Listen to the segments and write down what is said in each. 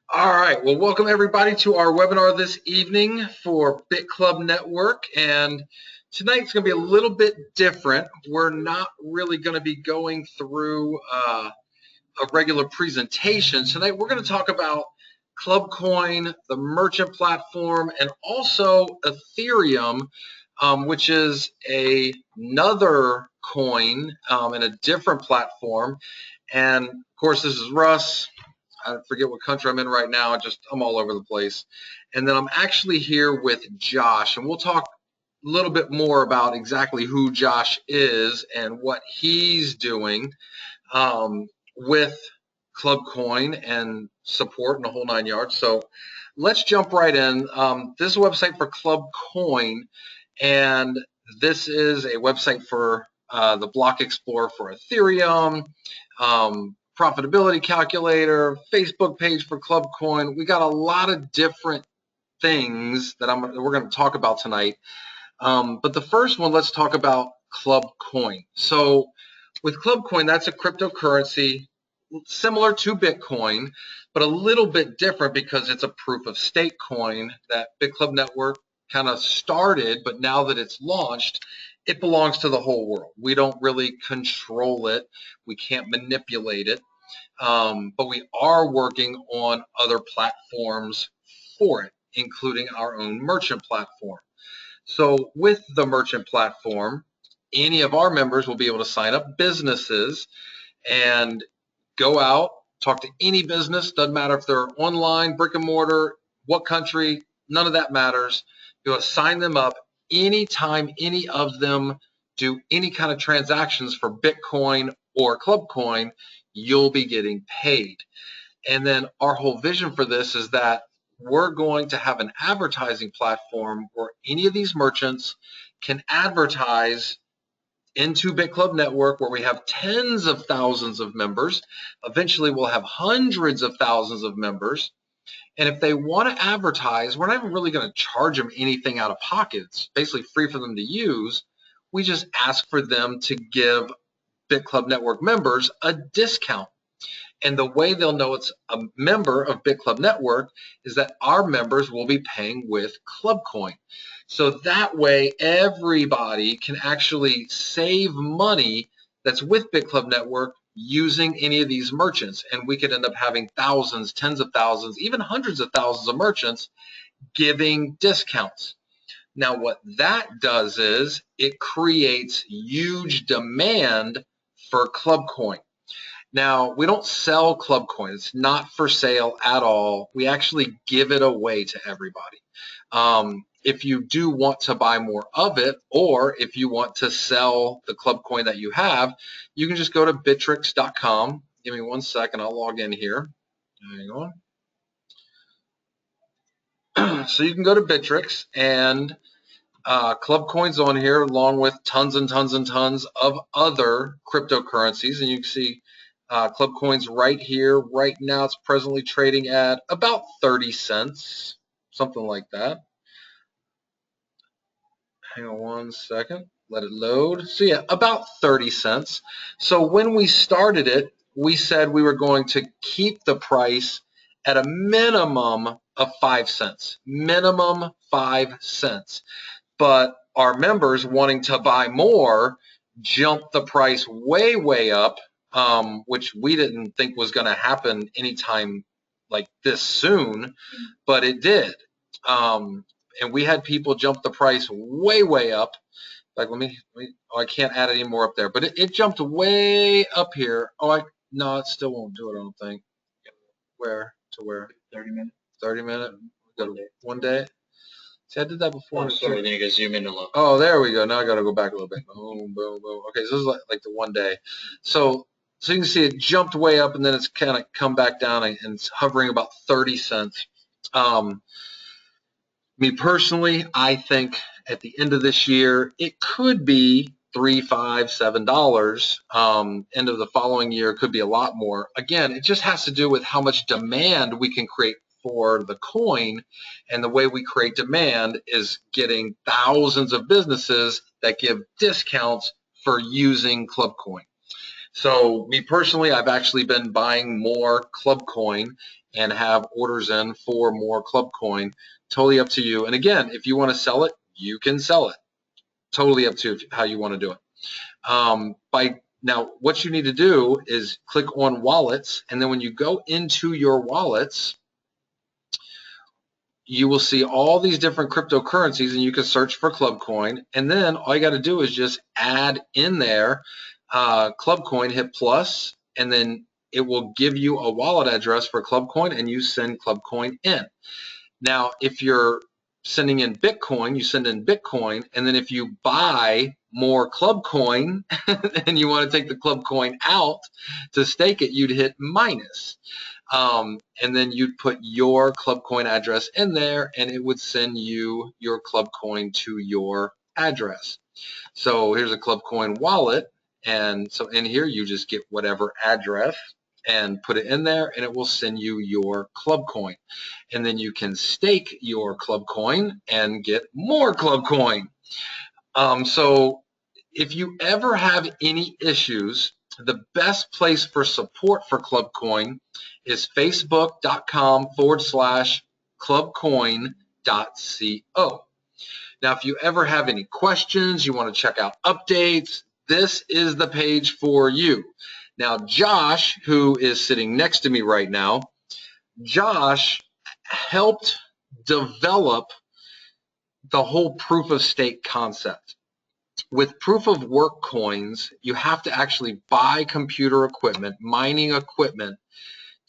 All right, well, welcome everybody to our webinar this evening for BitClub Network. And tonight's going to be a little bit different. We're not really going to be going through a regular presentation. Tonight, we're going to talk about ClubCoin, the merchant platform, and also Ethereum, which is another coin and a different platform. And of course, this is Russ. I forget what country I'm in right now. I'm all over the place. And then I'm actually here with Josh, and we'll talk a little bit more about exactly who Josh is and what he's doing with ClubCoin and support and the whole 9 yards. So let's jump right in. This is a website for ClubCoin, and this is a website for the block explorer for Ethereum, profitability calculator, Facebook page for ClubCoin. We got a lot of different things that we're going to talk about tonight. But the first one, let's talk about ClubCoin. So with ClubCoin, that's a cryptocurrency similar to Bitcoin, but a little bit different because it's a proof of stake coin that BitClub Network kind of started, but now that it's launched, it belongs to the whole world. We don't really control it. We can't manipulate it, but we are working on other platforms for it, including our own merchant platform. So with the merchant platform, any of our members will be able to sign up businesses and go out, talk to any business. Doesn't matter if they're online, brick and mortar, what country, none of that matters. You'll sign them up anytime any of them do any kind of transactions for Bitcoin or ClubCoin, you'll be getting paid. And then our whole vision for this is that we're going to have an advertising platform where any of these merchants can advertise into BitClub Network, where we have tens of thousands of members. Eventually, we'll have hundreds of thousands of members. And if they want to advertise, we're not even really going to charge them anything out of pocket. It's basically free for them to use. We just ask for them to give BitClub Network members a discount. And the way they'll know it's a member of BitClub Network is that our members will be paying with ClubCoin. So that way, everybody can actually save money that's with BitClub Network using any of these merchants. And we could end up having thousands, tens of thousands, even hundreds of thousands of merchants giving discounts. Now, what that does is it creates huge demand for ClubCoin. Now, we don't sell ClubCoin. It's not for sale at all. We actually give it away to everybody. If you do want to buy more of it, or if you want to sell the ClubCoin that you have, you can just go to bitrix.com. Give me 1 second. I'll log in here. Hang on. So you can go to Bitrix, and ClubCoin's on here along with tons and tons and tons of other cryptocurrencies, and you can see ClubCoin's right here. Right now, it's presently trading at about 30 cents, something like that. Hang on 1 second. Let it load. So yeah, about 30 cents. So when we started it, we said we were going to keep the price at a minimum of 5 cents. Minimum 5 cents. But our members wanting to buy more jumped the price way, way up, which we didn't think was going to happen anytime like this soon, but it did. And we had people jump the price way, way up. Like, oh, I can't add any more up there, but it jumped way up here. Oh, no, it still won't do it, I don't think. Where? To where? 30 minutes. 30 minutes? Go to 1 day. See, I did that before. Oh, sorry, then you guys zoom in a little. Oh, there we go. Now I got to go back a little bit. Boom, boom, boom. Okay, so this is like the 1 day. So you can see it jumped way up, and then it's kind of come back down, and it's hovering about 30 cents. Me personally, I think at the end of this year, it could be $3, $5, $7. End of the following year, it could be a lot more. Again, it just has to do with how much demand we can create for the coin, and the way we create demand is getting thousands of businesses that give discounts for using ClubCoin. So me personally, I've actually been buying more ClubCoin and have orders in for more ClubCoin. Totally up to you. And again, if you want to sell it, you can sell it. Totally up to how you want to do it. Now, what you need to do is click on wallets, and then when you go into your wallets, you will see all these different cryptocurrencies, and you can search for ClubCoin, and then all you got to do is just add in there ClubCoin, hit plus, and then it will give you a wallet address for ClubCoin, and you send ClubCoin in. Now, if you're sending in Bitcoin, you send in Bitcoin, and then if you buy more ClubCoin and you want to take the ClubCoin out to stake it, you'd hit minus. And then you'd put your ClubCoin address in there, and it would send you your ClubCoin to your address. So here's a ClubCoin wallet, and so in here you just get whatever address and put it in there, and it will send you your ClubCoin. And then you can stake your ClubCoin and get more ClubCoin. So if you ever have any issues, the best place for support for ClubCoin is facebook.com/clubcoin.co. Now, if you ever have any questions, you want to check out updates, this is the page for you. Now, Josh, who is sitting next to me right now, Josh helped develop the whole proof of stake concept. With proof of work coins, you have to actually buy computer equipment, mining equipment,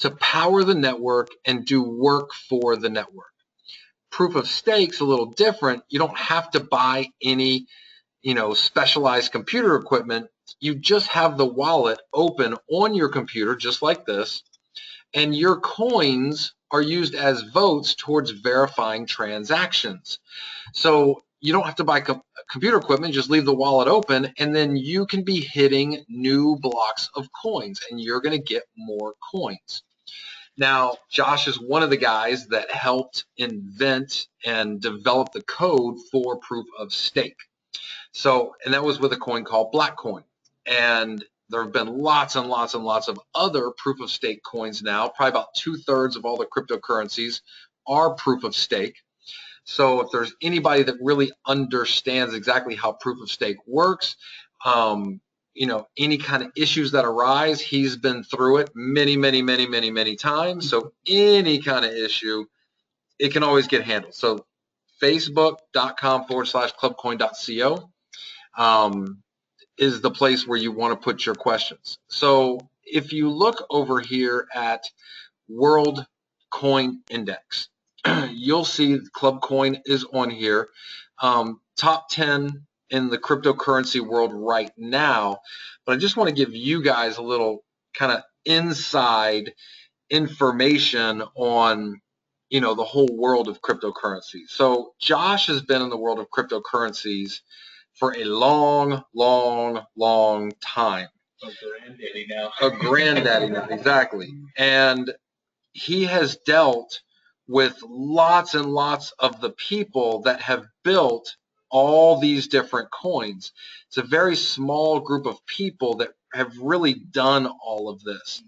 to power the network and do work for the network. Proof of stake's a little different. You don't have to buy any, specialized computer equipment. You just have the wallet open on your computer, just like this, and your coins are used as votes towards verifying transactions. So you don't have to buy computer equipment, just leave the wallet open, and then you can be hitting new blocks of coins, and you're going to get more coins. Now, Josh is one of the guys that helped invent and develop the code for proof of stake. So, and that was with a coin called Blackcoin. And there have been lots and lots and lots of other proof of stake coins now. Probably about 2/3 of all the cryptocurrencies are proof of stake. So if there's anybody that really understands exactly how proof of stake works, any kind of issues that arise, he's been through it many times. So any kind of issue, it can always get handled. So facebook.com/clubcoin.co is the place where you want to put your questions. So if you look over here at World Coin Index, you'll see ClubCoin is on here. Top 10 in the cryptocurrency world right now. But I just want to give you guys a little kind of inside information on, the whole world of cryptocurrency. So Josh has been in the world of cryptocurrencies for a long time. A granddaddy now. A granddaddy now, exactly. And he has dealt with lots and lots of the people that have built all these different coins. It's a very small group of people that have really done all of this.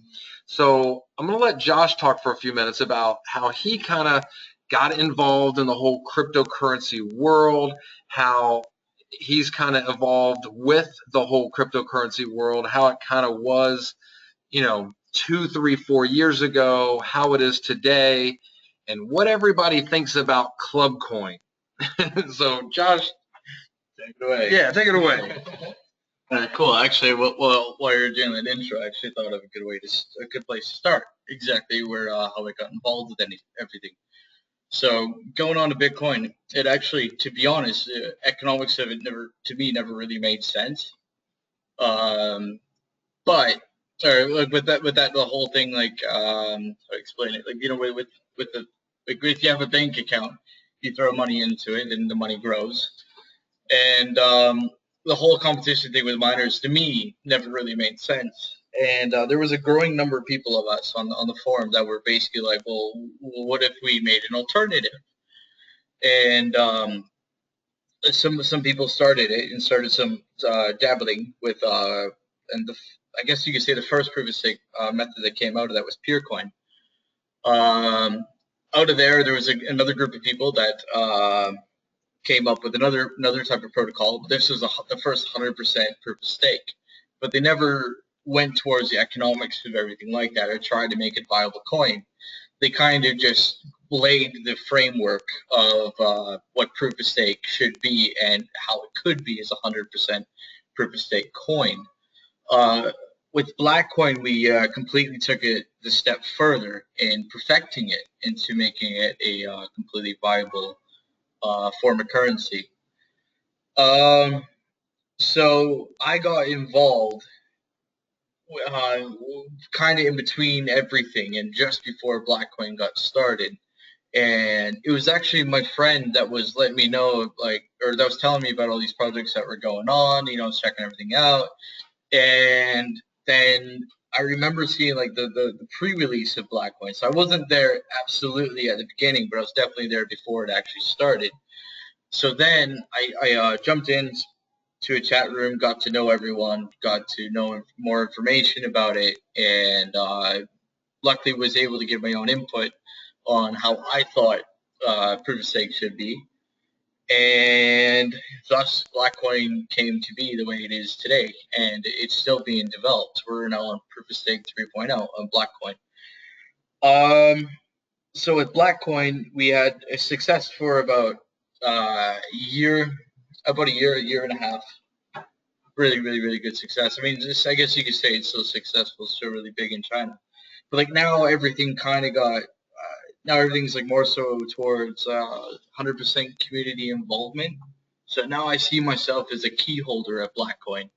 So I'm going to let Josh talk for a few minutes about how he kind of got involved in the whole cryptocurrency world, how he's kind of evolved with the whole cryptocurrency world, how it kind of was, 2, 3, 4 years ago, how it is today, and what everybody thinks about ClubCoin. So, Josh, take it away. Yeah, take it away. Cool. Actually, while you're doing that intro, I actually thought of a good place to start. Exactly where how I got involved with everything. So going on to Bitcoin, it actually, to be honest, economics of it never really made sense. But with that the whole thing, I'll explain it. With if you have a bank account, you throw money into it, and the money grows. And the whole competition thing with miners, to me, never really made sense. And there was a growing number of people of us on the forum that were basically like, well, what if we made an alternative? And some people started it and started some dabbling with I guess you could say the first proof of stake method that came out of that was PeerCoin. Out of there was another group of people that came up with another type of protocol. This was the first 100% proof of stake, but they never went towards the economics of everything like that or tried to make it viable coin. They kind of just laid the framework of what proof of stake should be and how it could be as a 100% proof of stake coin. With BlackCoin, we completely took it the step further in perfecting it into making it a completely viable form of currency. So I got involved kind of in between everything and just before BlackCoin got started. And it was actually my friend that was letting me know, or that was telling me about all these projects that were going on, I was checking everything out. And then I remember seeing the pre-release of BlackCoin. So I wasn't there absolutely at the beginning, but I was definitely there before it actually started. So then I jumped into a chat room, got to know everyone, got to know more information about it, and luckily was able to give my own input on how I thought proof of stake should be. And thus BlackCoin came to be the way it is today, and it's still being developed. We're now on proof of stake 3.0 on BlackCoin. So with BlackCoin, we had a success for about a year and a half. Really, really, really good success. I mean, I guess you could say it's so successful, it's so really big in China. But now everything kind of got, now everything's more so towards 100% community involvement. So now I see myself as a key holder at BlackCoin.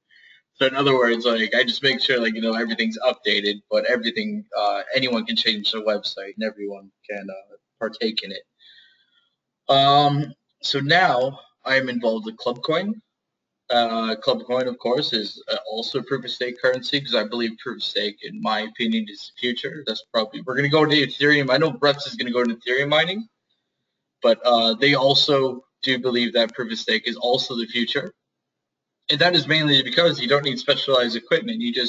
So in other words, I just make sure everything's updated, but everything, anyone can change their website and everyone can partake in it. So now I'm involved with ClubCoin. ClubCoin, of course, is also proof of stake currency because I believe proof of stake, in my opinion, is the future. That's probably, we're going to go into Ethereum. I know Brett's is going to go into Ethereum mining, but they also do believe that proof of stake is also the future. And that is mainly because you don't need specialized equipment. The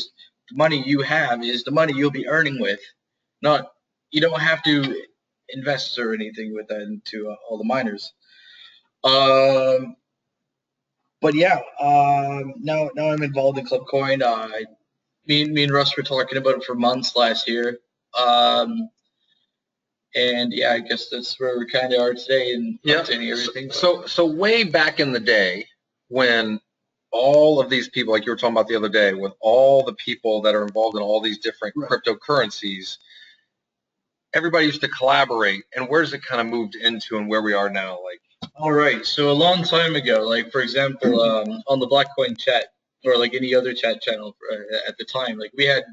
money you have is the money you'll be earning with. You don't have to invest or anything with that into all the miners. But yeah, now I'm involved in ClubCoin. Me and Russ were talking about it for months last year. And yeah, I guess that's where we kind of are today and updating everything. So way back in the day, when all of these people, like you were talking about the other day, with all the people that are involved in all these different cryptocurrencies, everybody used to collaborate. And where's it kind of moved into and where we are now? All right. So a long time ago, for example, on the BlackCoin chat or any other chat channel at the time, we had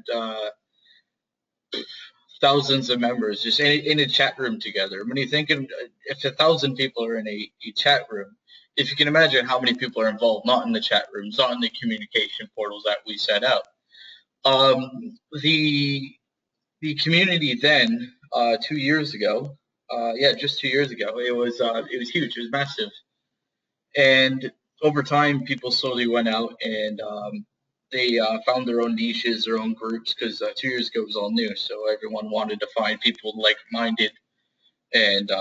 thousands of members just in a chat room together. When you think if 1,000 people are in a chat room, if you can imagine how many people are involved, not in the chat rooms, not in the communication portals that we set out. The community then, 2 years ago, just 2 years ago, it was huge. It was massive. And over time, people slowly went out and they found their own niches, their own groups, because 2 years ago it was all new. So everyone wanted to find people like-minded, and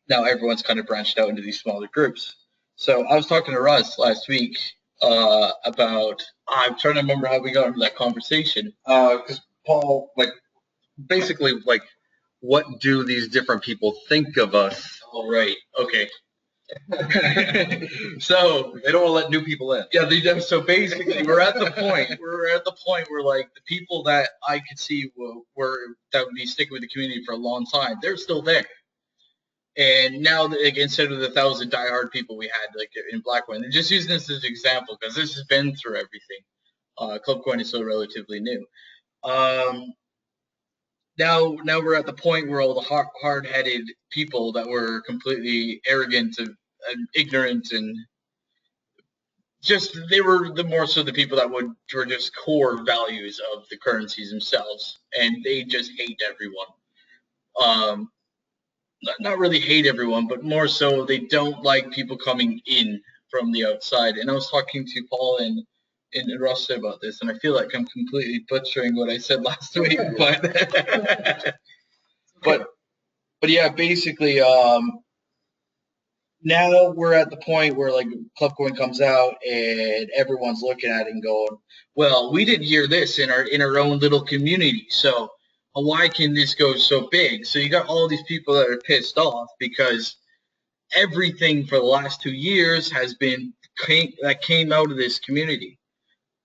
now everyone's kind of branched out into these smaller groups. So I was talking to Russ last week about, I'm trying to remember how we got into that conversation. Because Paul, basically, what do these different people think of us? All right. Okay. So they don't want to let new people in. Yeah, they do. So basically, we're at the point where the people that I could see that would be sticking with the community for a long time, they're still there. And now, instead of the 1,000 diehard people we had in BlackCoin, and just using this as an example because this has been through everything. ClubCoin is still relatively new. Now we're at the point where all the hard-headed people that were completely arrogant and ignorant and they were more so the people that were just core values of the currencies themselves, and they just hate everyone. Not really hate everyone, but more so they don't like people coming in from the outside. And I was talking to Paul and interested about this, and I feel like I'm completely butchering what I said last week, but yeah, basically, now we're at the point where like ClubCoin comes out and everyone's looking at it and going, well, we didn't hear this in our own little community, so why can this go so big? So you got all these people that are pissed off because everything for the last 2 years has been came out of this community.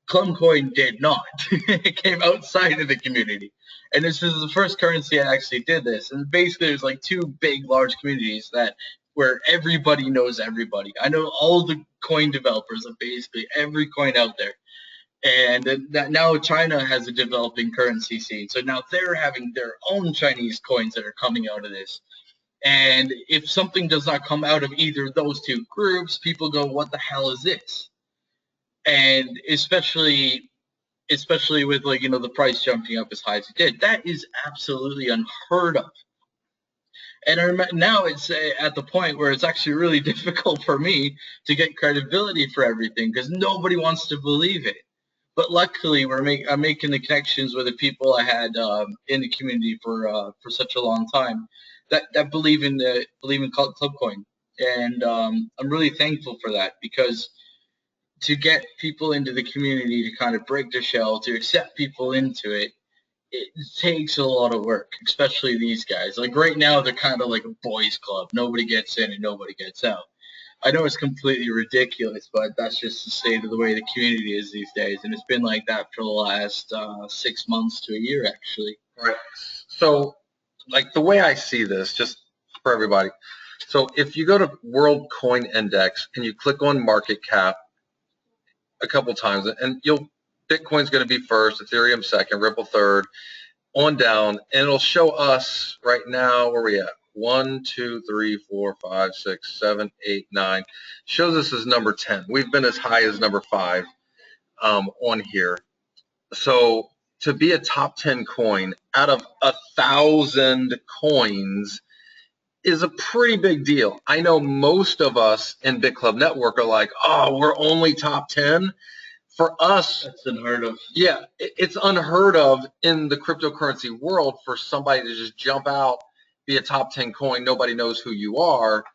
ClubCoin did not. It came outside of the community. And this is the first currency that actually did this. And basically there's like two big, large communities where everybody knows everybody. I know all the coin developers of basically every coin out there. And that now China has a developing currency scene. So now they're having their own Chinese coins that are coming out of this. And if something does not come out of either of those two groups, people go, what the hell is this? And especially with like, the price jumping up as high as it did, that is absolutely unheard of. And now it's at the point where it's actually really difficult for me to get credibility for everything because nobody wants to believe it. But luckily, I'm making the connections with the people I had in the community for such a long time that believe in ClubCoin, and I'm really thankful for that because to get people into the community to kind of break the shell, to accept people into it, it takes a lot of work, especially these guys. Like right now, they're kind of like a boys' club. Nobody gets in and nobody gets out. I know it's completely ridiculous, but that's just the state of the way the community is these days, and it's been like that for the last 6 months to a year, actually. Right. So, like the way I see this, just for everybody. So if you go to World Coin Index and you click on market cap a couple times, and Bitcoin's going to be first, Ethereum second, Ripple third, on down, and it'll show us right now where we at. 1, 2, 3, 4, 5, 6, 7, 8, 9. Shows us as number 10. We've been as high as number 5 on here. So to be a top 10 coin out of 1,000 coins is a pretty big deal. I know most of us in BitClub Network are like, oh, we're only top 10. For us, that's unheard of. Yeah, it's unheard of in the cryptocurrency world for somebody to just jump out, be a top 10 coin, nobody knows who you are.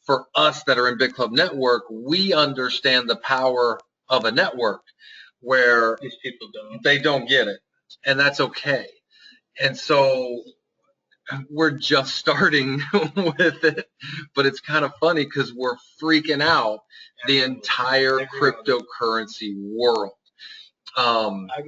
For us that are in BitClub Network, we understand the power of a network where these people don't get it, and that's okay. And so we're just starting with it, but it's kind of funny because we're freaking out the entire cryptocurrency world. I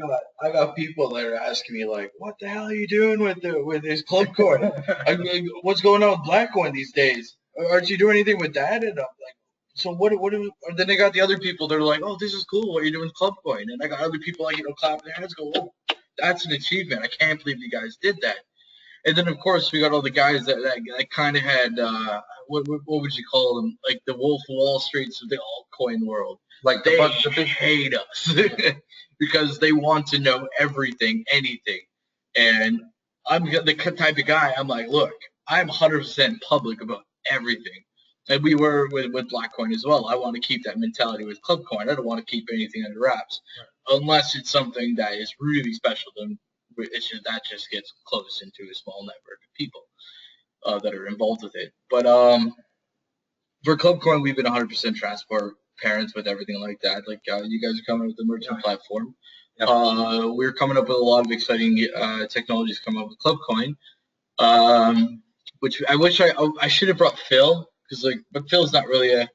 got people that are asking me like, what the hell are you doing with this ClubCoin? What's going on with Blackcoin these days? Aren't you doing anything with that? And I'm like, so what? And then I got the other people that are like, oh, this is cool. What are you doing with ClubCoin? And I got other people like, clap their hands, go, oh, that's an achievement. I can't believe you guys did that. And then of course we got all the guys that kind of had what would you call them? Like the Wolf of Wall Streets of the altcoin world. Like they hate us because they want to know everything, anything. And I'm the type of guy. I'm like, look, I'm 100% public about everything. And we were with Blackcoin as well. I want to keep that mentality with ClubCoin. I don't want to keep anything under wraps, unless it's something that is really special. Then that just gets closed into a small network of people that are involved with it. But for ClubCoin, we've been 100% transparent with everything like that. Like you guys are coming up with the merchant platform. We're coming up with a lot of exciting technologies coming up with ClubCoin, which I wish I should have brought Phil, because but Phil's not really a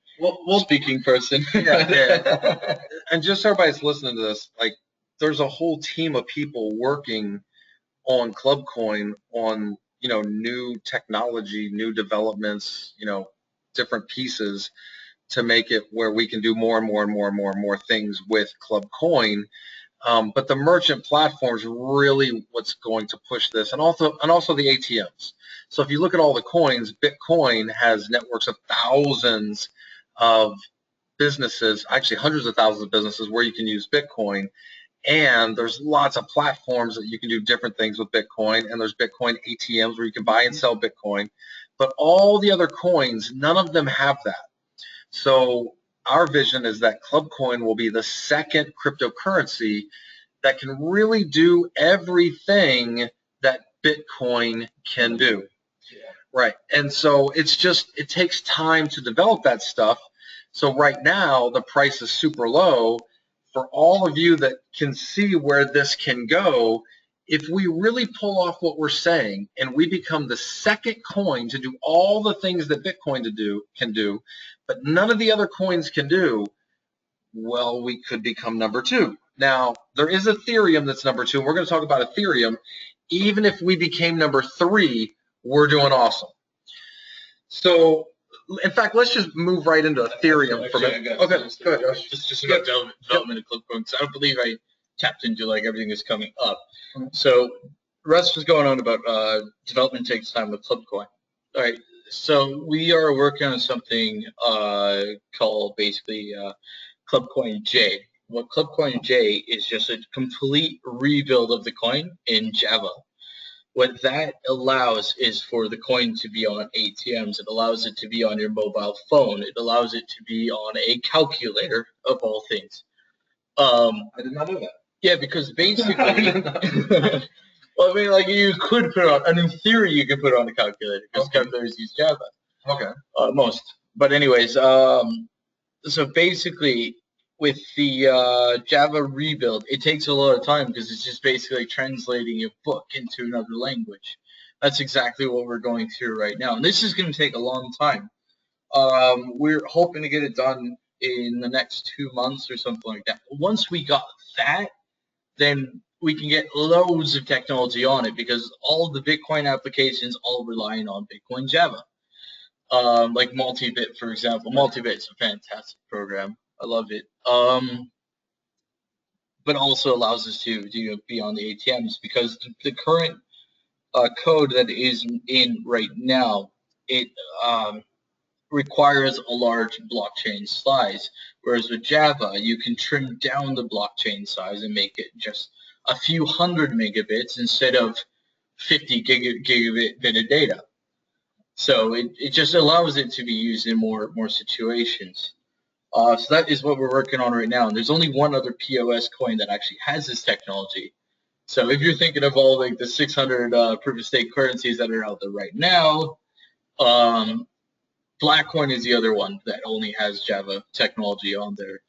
speaking person. Yeah. And just so everybody's listening to this, like, there's a whole team of people working on ClubCoin on new technology, new developments, different pieces to make it where we can do more and more and more and more and more things with ClubCoin. But the merchant platform is really what's going to push this, and also the ATMs. So if you look at all the coins, Bitcoin has networks of thousands of businesses, actually hundreds of thousands of businesses where you can use Bitcoin. And there's lots of platforms that you can do different things with Bitcoin, and there's Bitcoin ATMs where you can buy and sell Bitcoin. But all the other coins, none of them have that. So our vision is that ClubCoin will be the second cryptocurrency that can really do everything that Bitcoin can do. Right. And so it's just, it takes time to develop that stuff. So right now, the price is super low. For all of you that can see where this can go, if we really pull off what we're saying and we become the second coin to do all the things that Bitcoin can do, but none of the other coins can do, well, we could become number 2. Now, there is Ethereum that's number 2, and we're going to talk about Ethereum. Even if we became number 3, we're doing awesome. So, in fact, let's just move right into Ethereum for a minute. Okay, go ahead, Josh. Just about development of ClubCoin, because I don't believe I tapped into like everything that's coming up. So, Russ was going on about development takes time with ClubCoin. All right, so we are working on something called basically ClubCoin J. What ClubCoin J is just a complete rebuild of the coin in Java. What that allows is for the coin to be on ATMs. It allows it to be on your mobile phone. It allows it to be on a calculator, of all things. I did not know that. Yeah, because basically, well, I mean, like you could put it on, and in theory, you could put it on a calculator because calculators use Java. Okay. Most. But anyways, so basically, with the Java rebuild, it takes a lot of time because it's just basically translating your book into another language. That's exactly what we're going through right now. And this is going to take a long time. We're hoping to get it done in the next 2 months or something like that. Once we got that, then we can get loads of technology on it because all the Bitcoin applications all relying on Bitcoin Java. Like Multibit, for example. Multibit's a fantastic program. I love it. But also allows us to be on the ATMs because the current code that is in right now, it requires a large blockchain size. Whereas with Java, you can trim down the blockchain size and make it just a few hundred megabits instead of 50 gigabit of data. So it just allows it to be used in more situations. So that is what we're working on right now. And there's only one other POS coin that actually has this technology. So if you're thinking of all like the 600 proof of stake currencies that are out there right now, Blackcoin is the other one that only has Java technology on there.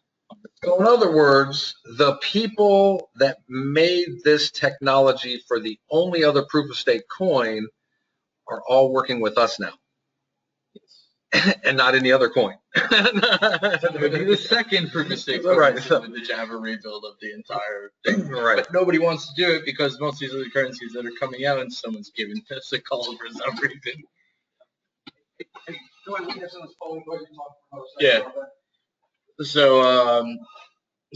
So in other words, the people that made this technology for the only other proof of stake coin are all working with us now. And not any other coin. It would be the second proof of stake right. with the Java rebuild of the entire thing. Right. But nobody wants to do it because most of these other currencies that are coming out and someone's giving us a call for some reason. Yeah. So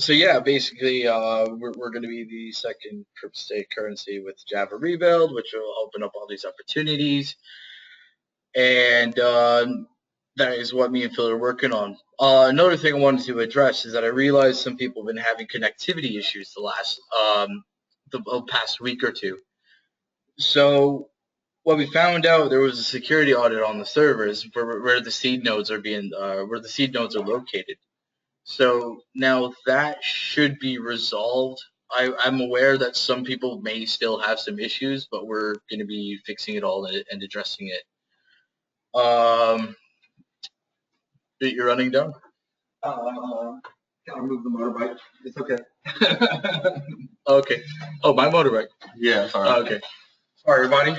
yeah, basically we're going to be the second proof of stake currency with Java rebuild, which will open up all these opportunities. And that is what me and Phil are working on. Another thing I wanted to address is that I realized some people have been having connectivity issues the past week or two. So what we found out, there was a security audit on the servers where the seed nodes are located. So now that should be resolved. I'm aware that some people may still have some issues, but we're going to be fixing it all and addressing it. You're running down? Can I move the motorbike? It's okay. Okay. Oh, my motorbike. Yeah, sorry. Okay. Sorry, everybody.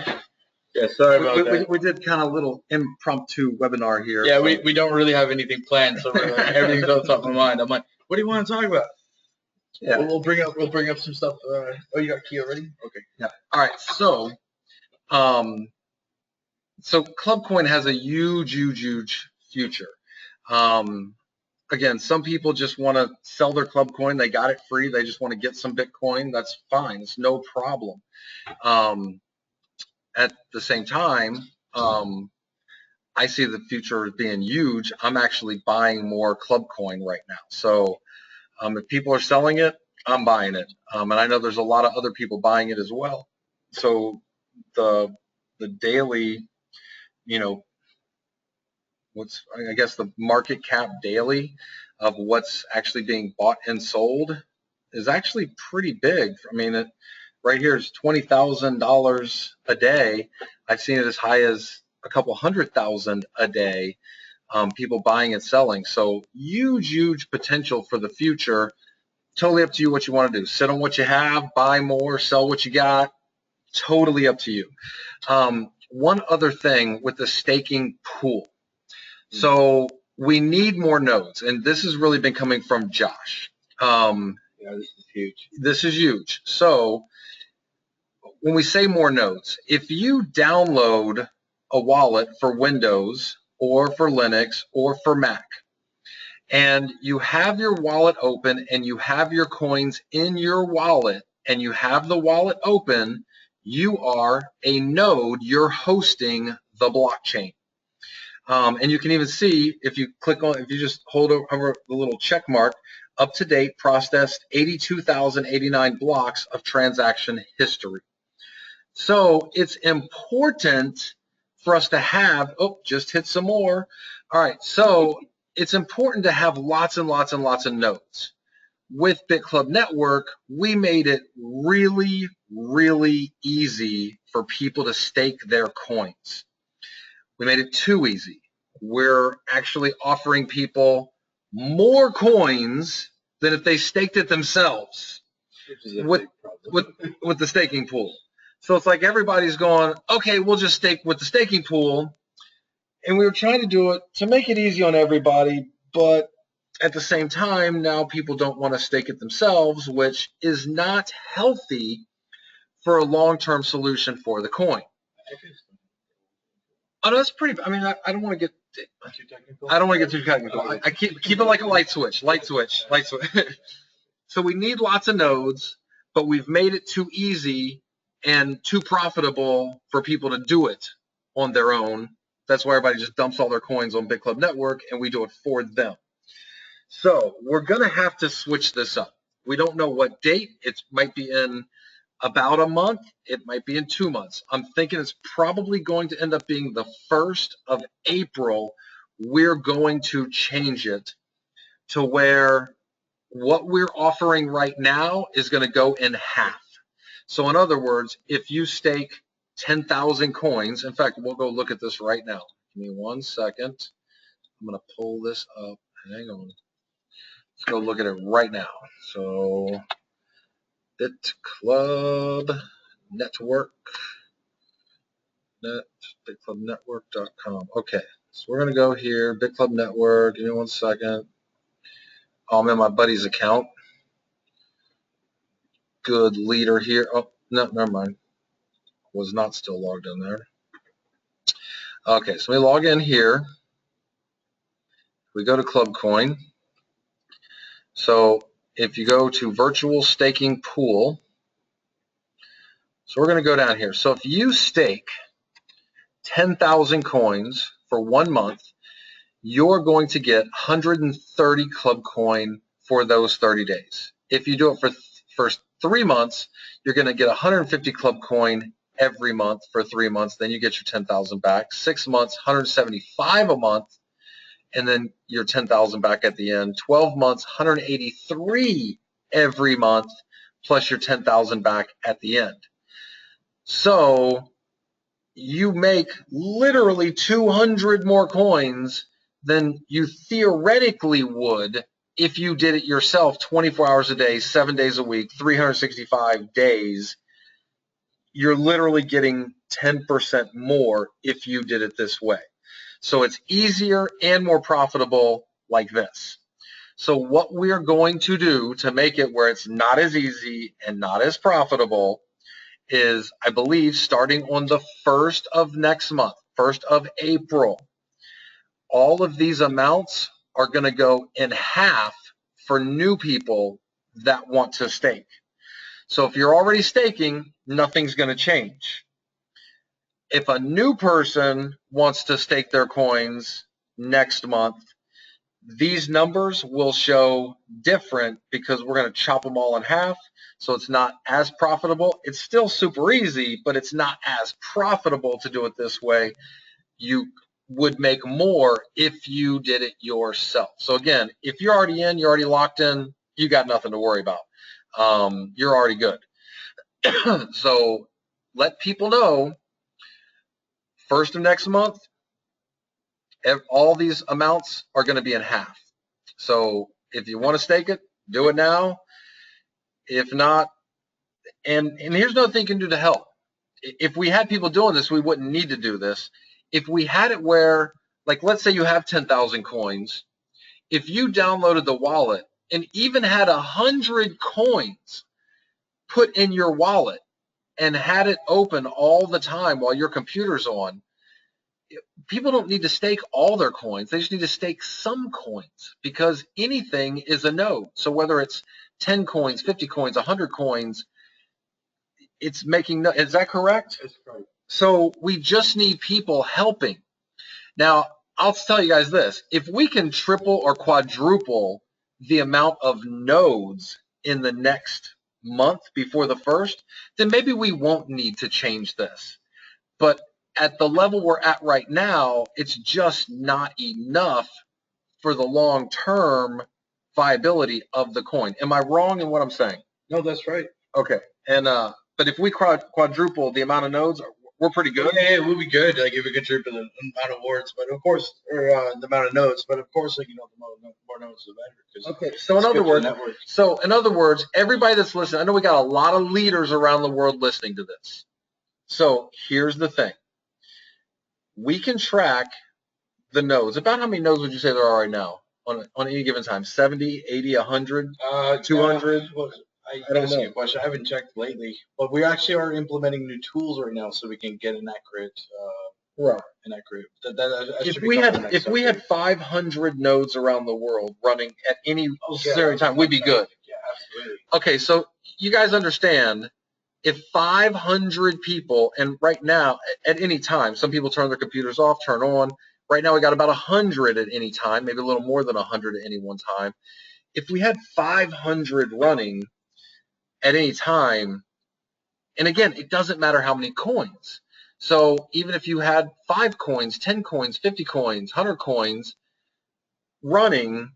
Yeah, sorry about that. We did kind of a little impromptu webinar here. Yeah, so. we don't really have anything planned, so we're like, everything's on top of my mind. I'm like, what do you want to talk about? Yeah, we'll bring up some stuff. Oh, you got key already? Okay. Yeah. All right. So, so ClubCoin has a huge future. Again, some people just want to sell their ClubCoin. They got it free. They just want to get some Bitcoin. That's fine. It's no problem. At the same time, I see the future as being huge. I'm actually buying more ClubCoin right now. So if people are selling it, I'm buying it. And I know there's a lot of other people buying it as well. So the daily, I guess the market cap daily of what's actually being bought and sold is actually pretty big. I mean, right here is $20,000 a day. I've seen it as high as a couple $100,000 a day. People buying and selling. So huge potential for the future. Totally up to you what you want to do. Sit on what you have, buy more, sell what you got. Totally up to you. One other thing with the staking pool. So we need more nodes, and this has really been coming from Josh. Yeah, this is huge. This is huge. So when we say more nodes, if you download a wallet for Windows or for Linux or for Mac, and you have your wallet open and you have your coins in your wallet and you have the wallet open, you are a node. You're hosting the blockchain. And you can even see if you click on, if you just hold over the little check mark, up to date, processed 82,089 blocks of transaction history. So it's important for us to have, oh, just hit some more. All right, so it's important to have lots and lots and lots of nodes. With BitClub Network, we made it really easy for people to stake their coins. We made it too easy. We're actually offering people more coins than if they staked it themselves with the staking pool. So it's like everybody's going, okay, we'll just stake with the staking pool. And we were trying to do it to make it easy on everybody, but at the same time, now people don't want to stake it themselves, which is not healthy for a long-term solution for the coin. Oh, no, that's pretty. I mean, I don't want to get. I don't want to get too technical. I keep it like a light switch. So we need lots of nodes, but we've made it too easy and too profitable for people to do it on their own. That's why everybody just dumps all their coins on BitClub Network, and we do it for them. So we're going to have to switch this up. We don't know what date. It might be in about a month. It might be in 2 months. I'm thinking it's probably going to end up being the 1st of April. We're going to change it to where what we're offering right now is going to go in half. So in other words, if you stake 10,000 coins, in fact, we'll go look at this right now. Give me 1 second. I'm going to pull this up. Hang on. Let's go look at it right now. So BitClub Network, BitClubNetwork.com. Okay, so we're going to go here, BitClub Network. Give me 1 second. Oh, I'm in my buddy's account. Good leader here. Oh, no, never mind. Was not still logged in there. Okay, so we log in here. We go to ClubCoin. So if you go to virtual staking pool, so we're going to go down here. So if you stake 10,000 coins for 1 month, you're going to get 130 ClubCoin for those 30 days. If you do it for 3 months, you're going to get 150 ClubCoin every month for 3 months. Then you get your 10,000 back. 6 months, 175 a month, and then your 10,000 back at the end. 12 months, 183 every month, plus your 10,000 back at the end. So you make literally 200 more coins than you theoretically would if you did it yourself 24 hours a day, 7 days a week, 365 days. You're literally getting 10% more if you did it this way. So it's easier and more profitable like this. So what we're going to do to make it where it's not as easy and not as profitable is, I believe, starting on the 1st of next month, 1st of April, all of these amounts are going to go in half for new people that want to stake. So if you're already staking, nothing's going to change. If a new person wants to stake their coins next month, these numbers will show different because we're going to chop them all in half. So it's not as profitable. It's still super easy, but it's not as profitable to do it this way. You would make more if you did it yourself. So again, if you're already in, you're already locked in, you got nothing to worry about. You're already good. So let people know, first of next month, all these amounts are going to be in half. So if you want to stake it, do it now. If not, and here's another thing you can do to help. If we had people doing this, we wouldn't need to do this. If we had it where, like, let's say you have 10,000 coins, if you downloaded the wallet and even had 100 coins put in your wallet and had it open all the time while your computer's on, people don't need to stake all their coins. They just need to stake some coins, because anything is a node. So whether it's 10 coins, 50 coins, 100 coins, it's making, is that correct? That's correct. So we just need people helping. Now, I'll tell you guys this. If we can triple or quadruple the amount of nodes in the next month before the first, then maybe we won't need to change this. But at the level we're at right now, it's just not enough for the long-term viability of the coin. Am I wrong in what I'm saying? No, that's right. Okay. And but if we quadruple the amount of nodes, we're pretty good. Yeah, we'll be good. Like if we contribute the amount of words, but of course, or the amount of nodes, but of course, like the more nodes, the better. Okay. So in other words, everybody that's listening, I know we got a lot of leaders around the world listening to this. So here's the thing: we can track the nodes. About how many nodes would you say there are right now on any given time? 70, 80, 100, 200? I don't know. Question. I haven't checked lately, but we actually are implementing new tools right now, so we can get an accurate. Right. An accurate. If we had 500 nodes around the world running at any certain time, we'd be good. Yeah, absolutely. Okay, so you guys understand, if 500 people, and right now at any time, some people turn their computers off, turn on. Right now we got about 100 at any time, maybe a little more than 100 at any one time. If we had 500 running at any time, and again, it doesn't matter how many coins. So even if you had 5 coins, 10 coins, 50 coins, 100 coins running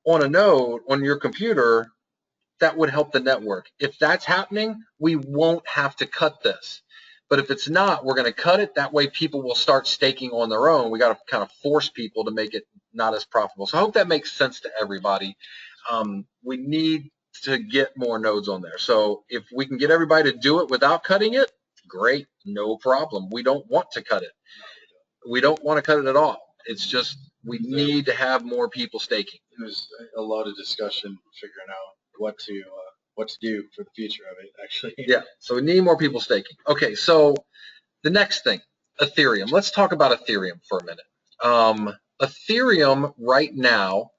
on a node on your computer, that would help the network. If that's happening, we won't have to cut this. But if it's not, we're going to cut it. That way people will start staking on their own. We got to kind of force people to make it not as profitable. So I hope that makes sense to everybody. We need to get more nodes on there. So if we can get everybody to do it without cutting it, great, no problem. We don't want to cut it. We don't want to cut it at all. It's just we need to have more people staking. There's a lot of discussion figuring out what to do for the future of it, actually. Yeah, so we need more people staking. Okay, so the next thing, Ethereum. Let's talk about Ethereum for a minute. Ethereum right now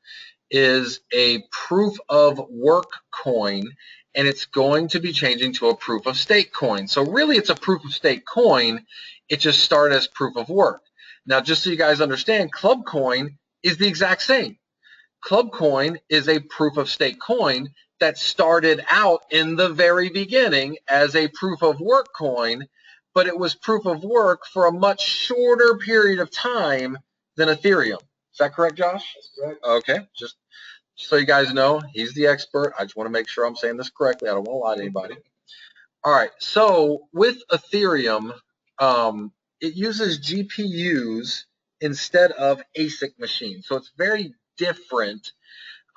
is a proof of work coin, and it's going to be changing to a proof of stake coin. So really it's a proof of stake coin. It just started as proof of work. Now, just so you guys understand, ClubCoin is the exact same. ClubCoin is a proof of stake coin that started out in the very beginning as a proof of work coin, but it was proof of work for a much shorter period of time than Ethereum. Is that correct, Josh? That's correct. Okay, just so you guys know, he's the expert. I just want to make sure I'm saying this correctly. I don't want to lie to anybody. All right, so with Ethereum, it uses GPUs instead of ASIC machines. So it's very different,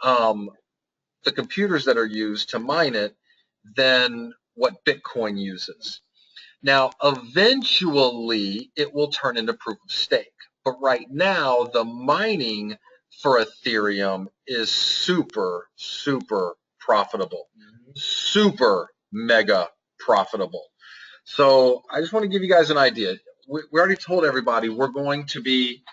the computers that are used to mine it, than what Bitcoin uses. Now, eventually, it will turn into proof of stake. But right now, the mining for Ethereum is super, super profitable. Super mega profitable. So I just want to give you guys an idea. We already told everybody we're going to be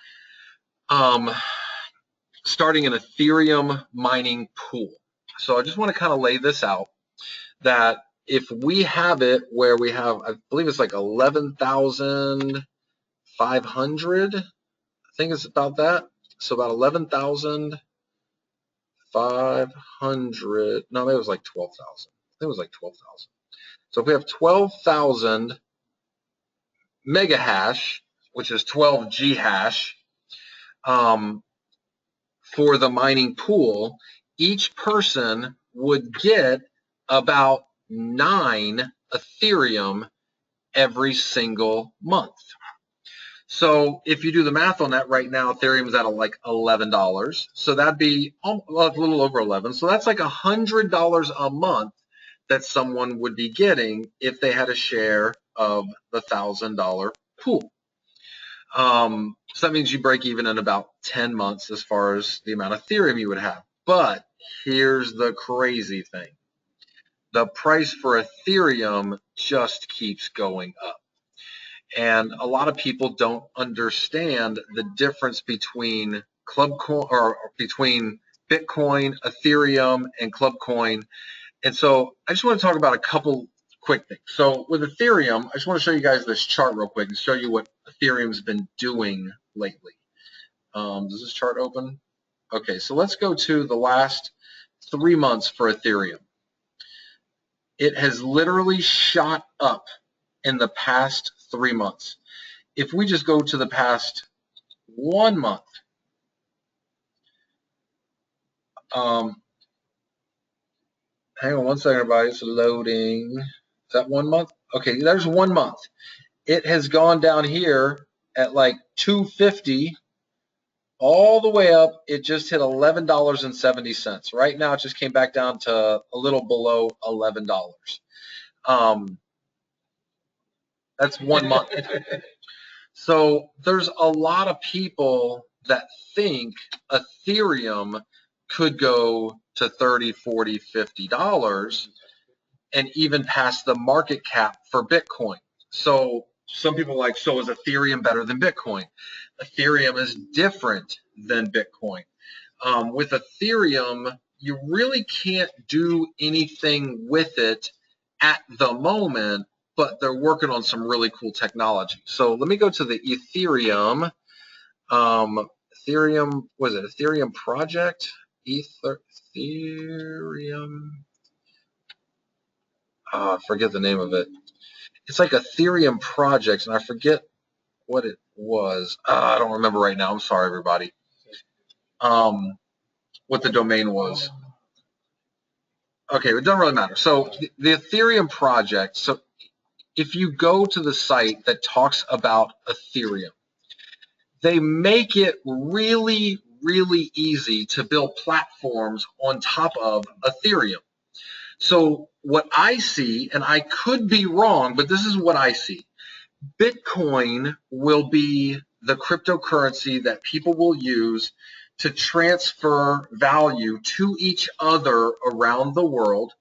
starting an Ethereum mining pool. So I just want to kind of lay this out, that if we have it where we have, I believe it's like 11,500, I think it's about that. So about 11,500, no, maybe it was like 12,000. I think it was like 12,000. So if we have 12,000 mega hash which is 12 G hash, for the mining pool, each person would get about 9 Ethereum every single month. So if you do the math on that right now, Ethereum's at like $11. So that'd be a little over 11. So that's like $100 a month that someone would be getting if they had a share of the $1,000 pool. So that means you break even in about 10 months as far as the amount of Ethereum you would have. But here's the crazy thing. The price for Ethereum just keeps going up. And a lot of people don't understand the difference between ClubCoin or between Bitcoin, Ethereum, and ClubCoin. And so I just want to talk about a couple quick things. So with Ethereum, I just want to show you guys this chart real quick and show you what Ethereum's been doing lately. Does this chart open? Okay, so let's go to the last 3 months for Ethereum. It has literally shot up in the past 3 months. If we just go to the past 1 month, hang on one second, everybody. It's loading. Is that 1 month? Okay, there's 1 month. It has gone down here at like 250 all the way up. It just hit $11.70. Right now, it just came back down to a little below $11. That's 1 month. So there's a lot of people that think Ethereum could go to $30, $40, $50 and even past the market cap for Bitcoin. So some people are like, so is Ethereum better than Bitcoin? Ethereum is different than Bitcoin. With Ethereum, you really can't do anything with it at the moment, but they're working on some really cool technology. So let me go to the Ethereum. Ethereum, was it Ethereum project? Ethereum. I forget the name of it. It's like Ethereum projects, and I forget what it was. I don't remember right now. I'm sorry, everybody. What the domain was. Okay, it doesn't really matter. So the Ethereum project, so if you go to the site that talks about Ethereum, they make it really, really easy to build platforms on top of Ethereum. So what I see, and I could be wrong, but this is what I see. Bitcoin will be the cryptocurrency that people will use to transfer value to each other around the world.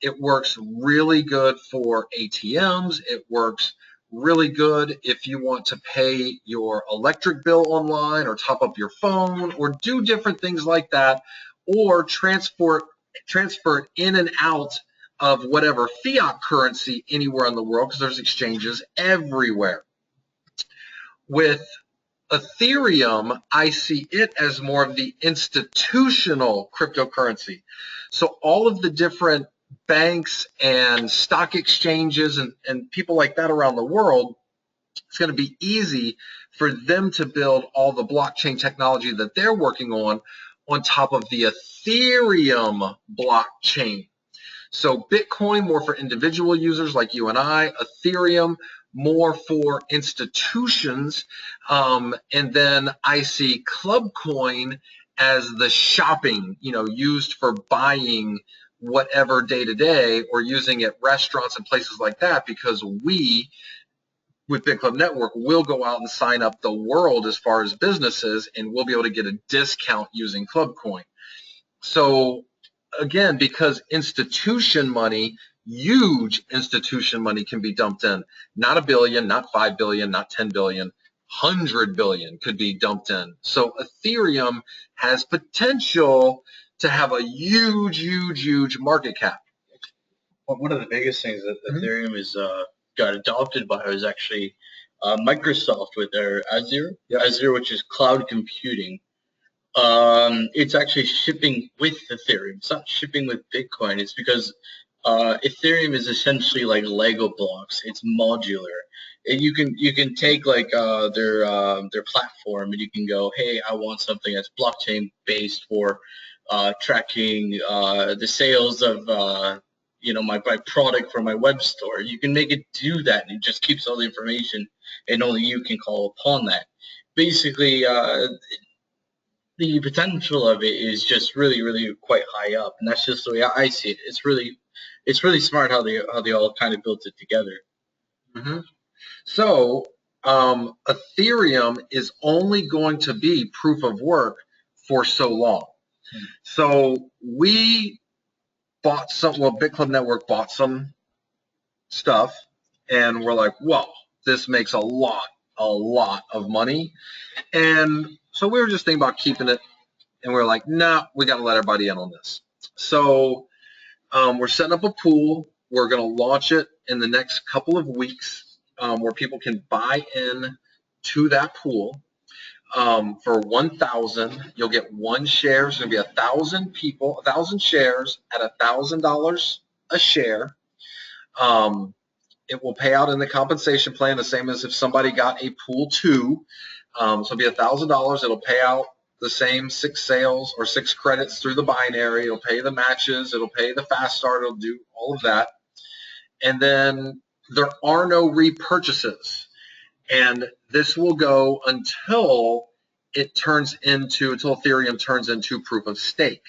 It works really good for ATMs. It works really good if you want to pay your electric bill online or top up your phone or do different things like that, or transfer it in and out of whatever fiat currency anywhere in the world, because there's exchanges everywhere. With Ethereum, I see it as more of the institutional cryptocurrency. So all of the different banks and stock exchanges and people like that around the world, it's going to be easy for them to build all the blockchain technology that they're working on top of the Ethereum blockchain. So Bitcoin more for individual users like you and I, Ethereum more for institutions, and then I see ClubCoin as the shopping, used for buying whatever day to day, or using at restaurants and places like that, because we with BitClub Network will go out and sign up the world as far as businesses, and we'll be able to get a discount using ClubCoin. So again, because institution money, huge institution money can be dumped in. Not a billion, not 5 billion, not 10 billion, 100 billion could be dumped in. So Ethereum has potential to have a huge, huge, huge market cap. One of the biggest things that Ethereum is got adopted by is actually Microsoft with their Azure, Azure, which is cloud computing. It's actually shipping with Ethereum. It's not shipping with Bitcoin. It's because Ethereum is essentially like Lego blocks. It's modular. And you can take like their platform and you can go, hey, I want something that's blockchain based for tracking the sales of my product for my web store. You can make it do that, and it just keeps all the information, and only you can call upon that. Basically, the potential of it is just really, really quite high up, and that's just the way I see it. It's really smart how they all kind of built it together. Mm-hmm. So Ethereum is only going to be proof of work for so long. So we bought some, well, BitClub Network bought some stuff, and we're like, whoa, this makes a lot of money. And so we were just thinking about keeping it, and we were like, nah, we got to let everybody in on this. So we're setting up a pool. We're going to launch it in the next couple of weeks, where people can buy in to that pool. For 1,000, you'll get 1 share. It's going to be 1,000 people, 1,000 shares at $1,000 a share. It will pay out in the compensation plan the same as if somebody got a pool 2. So it'll be $1,000. It'll pay out the same 6 sales or 6 credits through the binary. It'll pay the matches. It'll pay the fast start. It'll do all of that. And then there are no repurchases. And this will go until Ethereum turns into proof of stake.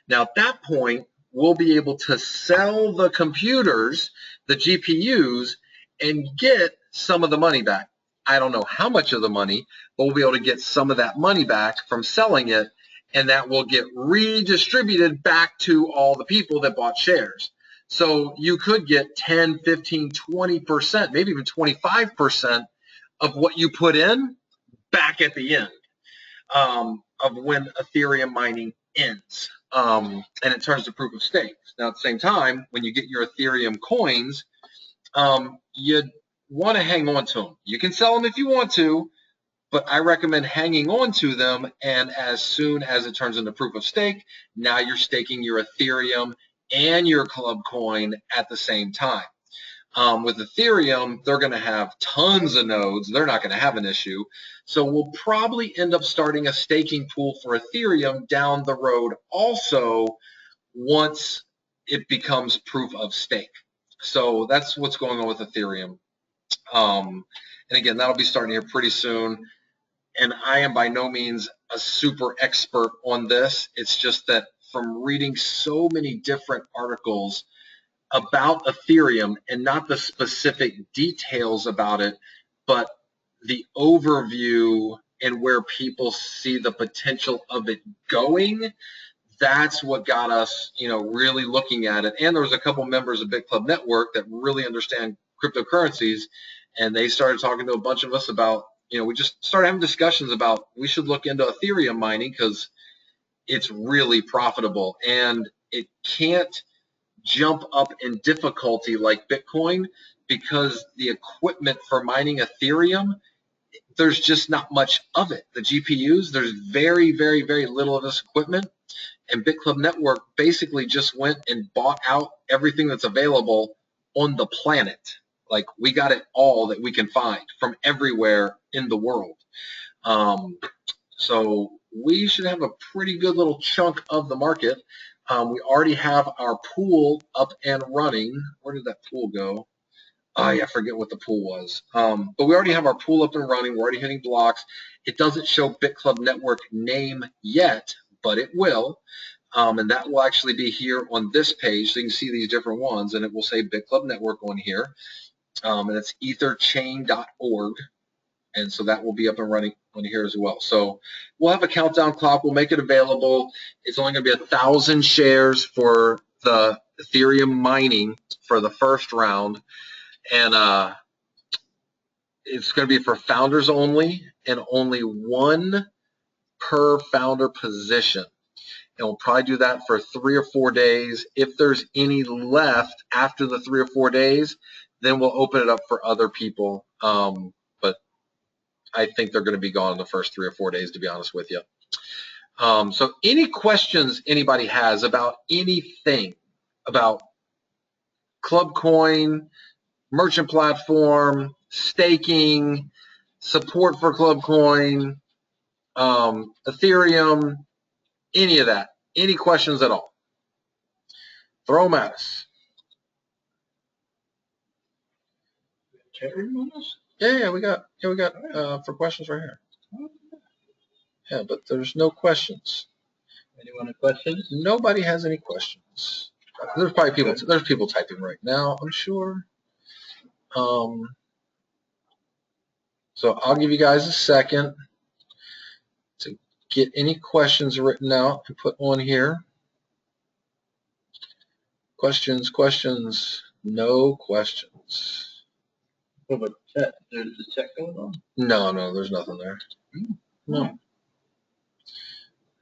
Now, at that point, we'll be able to sell the computers, the GPUs, and get some of the money back. I don't know how much of the money, but we'll be able to get some of that money back from selling it, and that will get redistributed back to all the people that bought shares. So you could get 10, 15, 20%, maybe even 25% of what you put in back at the end of when Ethereum mining ends. And it turns to proof of stake. Now, at the same time, when you get your Ethereum coins, you'd want to hang on to them. You can sell them if you want to, but I recommend hanging on to them. And as soon as it turns into proof of stake, now you're staking your Ethereum and your ClubCoin at the same time. With Ethereum, they're going to have tons of nodes. They're not going to have an issue. So we'll probably end up starting a staking pool for Ethereum down the road also once it becomes proof of stake. So that's what's going on with Ethereum. And again, that'll be starting here pretty soon. And I am by no means a super expert on this. It's just that from reading so many different articles about Ethereum, and not the specific details about it, but the overview and where people see the potential of it going, that's what got us, really looking at it. And there was a couple members of BitClub Network that really understand cryptocurrencies, and they started talking to a bunch of us about, we just started having discussions about we should look into Ethereum mining because it's really profitable, and it can't jump up in difficulty like Bitcoin because the equipment for mining Ethereum, there's just not much of it. The GPUs, there's very, very, very little of this equipment. And BitClub Network basically just went and bought out everything that's available on the planet. Like, we got it all that we can find from everywhere in the world. So we should have a pretty good little chunk of the market. We already have our pool up and running. Where did that pool go? I forget what the pool was. But we already have our pool up and running. We're already hitting blocks. It doesn't show BitClub Network name yet, but it will. And that will actually be here on this page. So you can see these different ones, and it will say BitClub Network on here. And it's etherchain.org. And so that will be up and running on here as well. So we'll have a countdown clock. We'll make it available. It's only going to be 1,000 shares for the Ethereum mining for the first round. And it's going to be for founders only, and only 1 per founder position. And we'll probably do that for 3 or 4 days. If there's any left after the 3 or 4 days, then we'll open it up for other people. But I think they're going to be gone in the first 3 or 4 days, to be honest with you. So any questions anybody has about anything, about ClubCoin, merchant platform, staking, support for ClubCoin, Ethereum, any of that. Any questions at all? Throw them at us. Yeah, we got for questions right here. Yeah, but there's no questions. Anyone have questions? Nobody has any questions. There's probably people. There's people typing right now, I'm sure. So I'll give you guys a second to get any questions written out and put on here. Questions. No questions. What about chat? There's a chat going on? No, there's nothing there.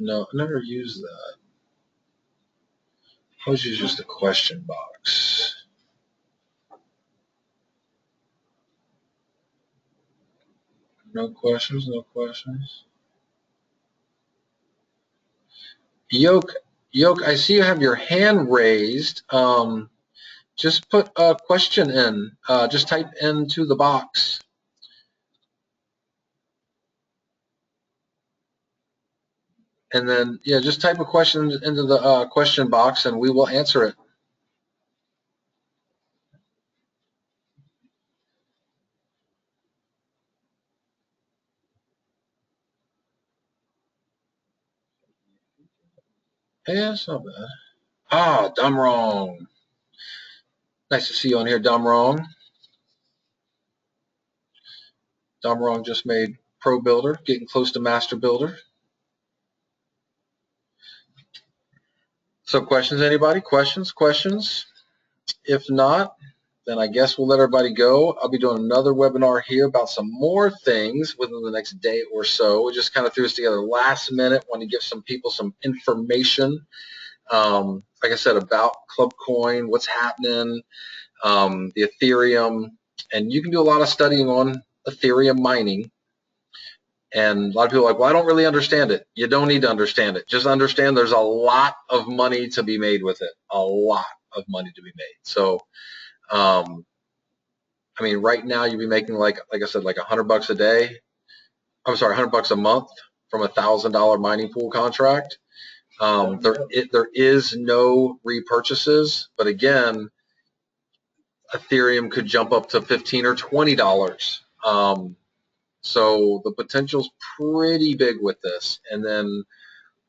No, I never use that. I always use just a question box. No questions. Yoke, I see you have your hand raised. Just put a question in. Just type into the box. And then, yeah, just type a question into the question box and we will answer it. Yeah, it's not bad. Ah, Dumb Wrong. Nice to see you on here, Dumb Wrong. Dumb Wrong just made Pro Builder, getting close to Master Builder. So questions, anybody? Questions? If not, then I guess we'll let everybody go. I'll be doing another webinar here about some more things within the next day or so. We just kind of threw this together last minute, want to give some people some information, like I said, about ClubCoin, what's happening, the Ethereum, and you can do a lot of studying on Ethereum mining. And a lot of people are like, well, I don't really understand it. You don't need to understand it. Just understand there's a lot of money to be made with it. A lot of money to be made. So, I mean, right now you'd be making like I said, like $100 a day. I'm sorry, $100 a month from $1,000 mining pool contract. There is no repurchases, but again, Ethereum could jump up to $15 or $20. So the potential's pretty big with this. And then,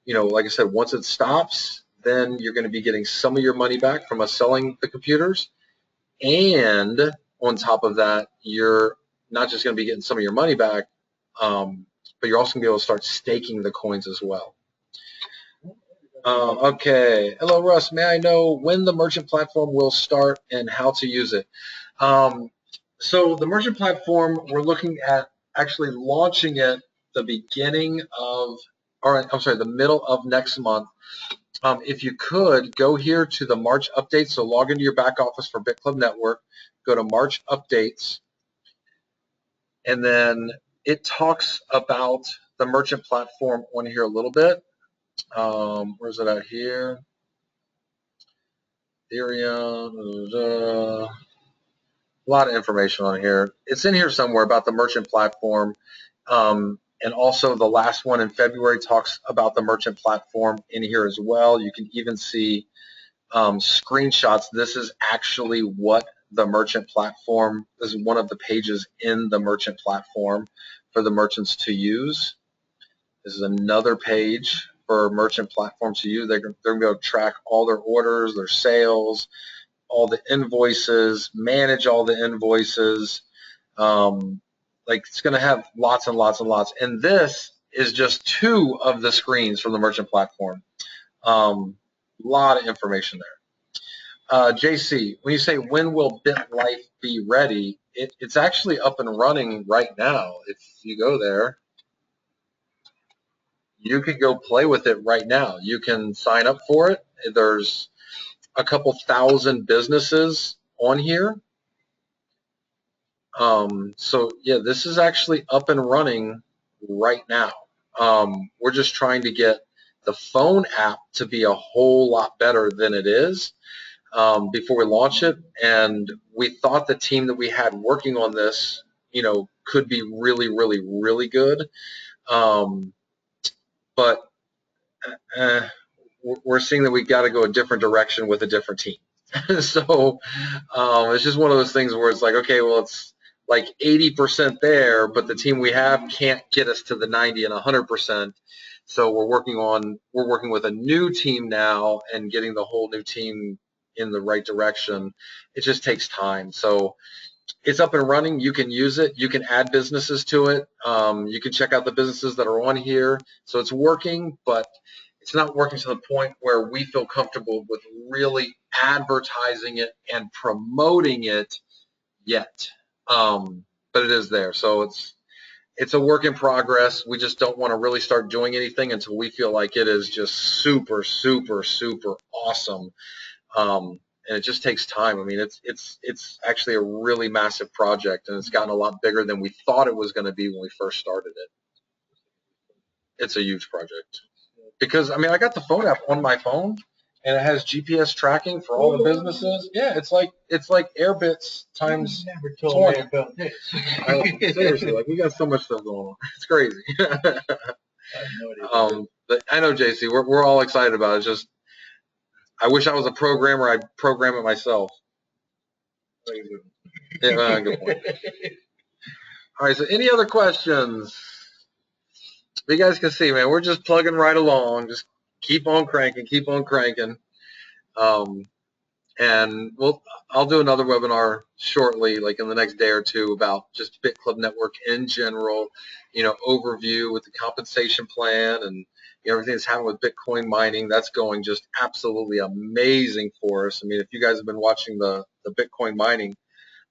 you know, like I said, once it stops, then you're going to be getting some of your money back from us selling the computers. And on top of that, you're not just going to be getting some of your money back, but you're also going to be able to start staking the coins as well. Okay. Hello, Russ. May I know when the merchant platform will start and how to use it? So the merchant platform, we're looking at actually launching it the beginning of, or I'm sorry, the middle of next month. If you could, go here to the March updates, so log into your back office for BitClub Network, go to March updates, and then it talks about the merchant platform on here a little bit. Where's it at here? Ethereum, a lot of information on here. It's in here somewhere about the merchant platform. And also the last one in February talks about the merchant platform in here as well. You can even see screenshots. This is actually what the merchant platform, this is one of the pages in the merchant platform for the merchants to use. This is another page for merchant platforms to use. They're going to be able to track all their orders, their sales, all the invoices, manage all the invoices. Like it's going to have lots and lots and lots. And this is just 2 of the screens from the merchant platform. Lot of information there. JC, when you say when will BitLife be ready, it's actually up and running right now. If you go there, you could go play with it right now. You can sign up for it. There's a couple thousand businesses on here. So yeah, this is actually up and running right now. We're just trying to get the phone app to be a whole lot better than it is. before we launch it, and we thought the team that we had working on this, could be really, really, really good. But we're seeing that we got to go a different direction with a different team. So it's just one of those things where it's like, okay, well, it's like 80% there, but the team we have can't get us to the 90 and 100%. So we're working with a new team now and getting the whole new team in the right direction. It just takes time. So it's up and running. You can use it. You can add businesses to it. You can check out the businesses that are on here. So it's working, but it's not working to the point where we feel comfortable with really advertising it and promoting it yet. But it is there. So it's a work in progress. We just don't want to really start doing anything until we feel like it is just super, super, super awesome. And it just takes time. I mean, it's actually a really massive project, and it's gotten a lot bigger than we thought it was going to be when we first started it. It's a huge project. Because, I mean, I got the phone app on my phone, and it has GPS tracking for all the businesses. Yeah, it's like Airbits times 20. Seriously, like, we got so much stuff going on. It's crazy. But I know, JC, we're all excited about it. It's just, I wish I was a programmer. I'd program it myself. Yeah, good point. All right, so any other questions? You guys can see, man, we're just plugging right along. Just keep on cranking, keep on cranking. And I'll do another webinar shortly, like in the next day or two, about just BitClub Network in general, overview with the compensation plan and everything that's happening with Bitcoin mining. That's going just absolutely amazing for us. I mean, if you guys have been watching the Bitcoin mining,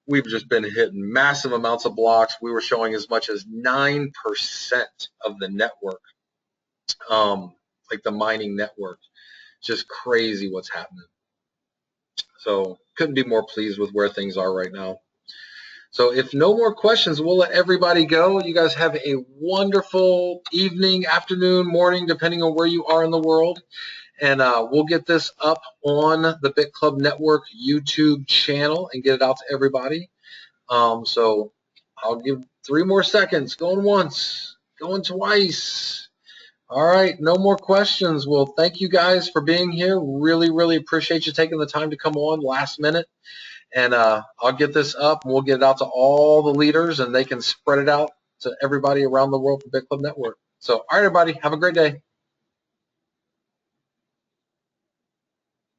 we've just been hitting massive amounts of blocks. We were showing as much as 9% of the network, like the mining network. Just crazy what's happening. So couldn't be more pleased with where things are right now. So if no more questions, we'll let everybody go. You guys have a wonderful evening, afternoon, morning, depending on where you are in the world. And we'll get this up on the BitClub Network YouTube channel and get it out to everybody. So I'll give 3 more seconds. Going once, going twice. All right, no more questions. Well, thank you guys for being here. Really, really appreciate you taking the time to come on last minute. And I'll get this up, and we'll get it out to all the leaders, and they can spread it out to everybody around the world for BitClub Network. So, all right, everybody, have a great day.